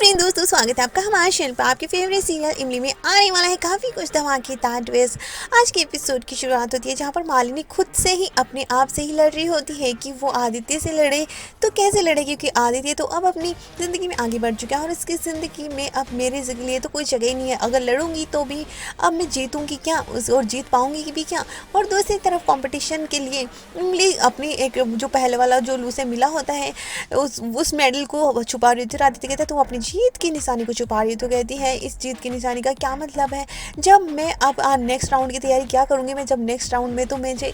Friend दोस्तों, स्वागत है आपका हमारे चैनल पर। आपके फेवरेट सीरियल इमली में आने वाला है काफ़ी कुछ धमाकेदार ट्विस्ट। आज के एपिसोड की शुरुआत होती है जहां पर मालिनी खुद से ही अपने आप से ही लड़ रही होती है कि वो आदित्य से लड़े तो कैसे लड़े, क्योंकि आदित्य तो अब अपनी ज़िंदगी में आगे बढ़ चुका है और उसकी ज़िंदगी में अब मेरे लिए तो कोई जगह ही नहीं है। अगर लड़ूंगी तो भी अब मैं जीतूंगी क्या और जीत पाऊंगी भी क्या। और दूसरी तरफ कॉम्पिटिशन के लिए इमली अपनी एक जो पहले वाला जो उसे मिला होता है उस मेडल को छुपा रही थी। आदित्य कहता है तुम अपनी जीत की निशानी को छुपा रही हो। तो कहती है इस जीत की निशानी का क्या मतलब है, जब मैं अब नेक्स्ट राउंड की तैयारी क्या करूँगी मैं, जब नेक्स्ट राउंड में तो मुझे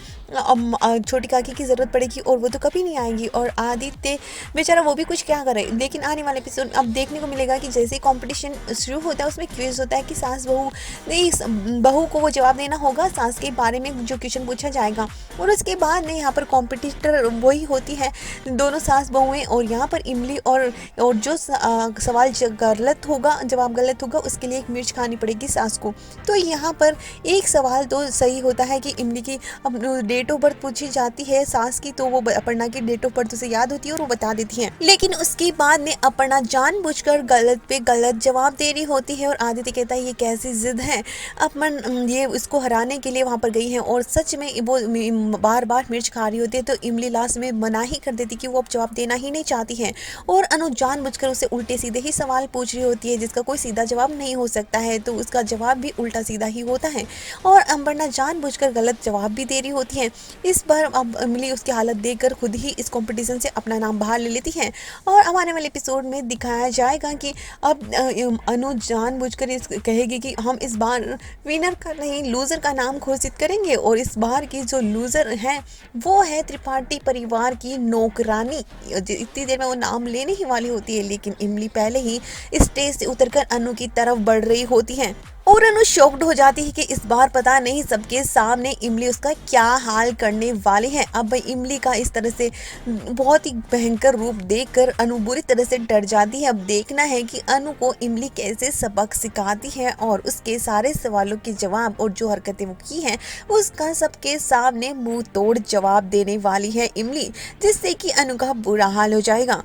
छोटी काकी की ज़रूरत पड़ेगी और वो तो कभी नहीं आएंगी। और आदित्य बेचारा वो भी कुछ क्या करे। लेकिन आने वाले एपिसोड अब देखने को मिलेगा कि जैसे ही कॉम्पिटिशन शुरू होता है उसमें क्विज होता है कि सास बहू को वो जवाब देना होगा सास के बारे में जो क्वेश्चन पूछा जाएगा। और उसके बाद में यहाँ पर कॉम्पिटिटर वही होती है दोनों सास बहुएं। और यहाँ पर इमली और जो सवाल गलत होगा, जवाब गलत होगा, उसके लिए एक मिर्च खानी पड़ेगी सास को। तो यहाँ पर एक सवाल तो सही होता है कि इमली की डेट ऑफ बर्थ पूछी जाती है सास की, तो वो अपर्णा की डेट ऑफ बर्थ उसे याद होती है और वो बता देती है। लेकिन उसके बाद में अपर्णा जानबूझकर गलत पे गलत जवाब दे रही होती है और आदित्य कहता है ये कैसी जिद है, अपन ये उसको हराने के लिए वहाँ पर गई है और सच में वो बार बार मिर्च खा रही होती है। तो इमली लास्ट में मना ही कर देती कि वो अब जवाब देना ही नहीं चाहती है और अनु जानबूझकर उसे उल्टे सीधे ही सवाल पूछ रही होती है जिसका कोई सीधा जवाब नहीं हो सकता है, तो उसका जवाब भी उल्टा सीधा ही होता है और अपर्णा जानबूझकर गलत जवाब भी दे रही होती है। इस बार अब इमली उसकी हालत देखकर खुद ही इस कंपटीशन से अपना नाम बाहर ले लेती है और अब आने वाले एपिसोड में दिखाया जाएगा कि अब अनु जानबूझकर कहेगी कि हम इस बार विनर का नहीं लूजर का नाम घोषित करेंगे और इस बार की जो लूजर है वो है त्रिपाठी परिवार की नौकरानी। इतनी देर में वो नाम लेने ही वाली होती है, लेकिन इमली पहले ही स्टेज से उतरकर अनु की तरफ बढ़ रही होती है और अनु शॉक्ड हो जाती है कि इस बार पता नहीं सबके सामने इमली उसका क्या हाल करने वाली है। अब इमली का इस तरह से बहुत ही भयंकर रूप देखकर अनु बुरी तरह से डर जाती है। अब देखना है कि अनु को इमली कैसे सबक सिखाती है और उसके सारे सवालों के जवाब और जो हरकतें वो की हैं उसका सबके सामने मुंह तोड़ जवाब देने वाली है इमली, जिससे कि अनु का बुरा हाल हो जाएगा।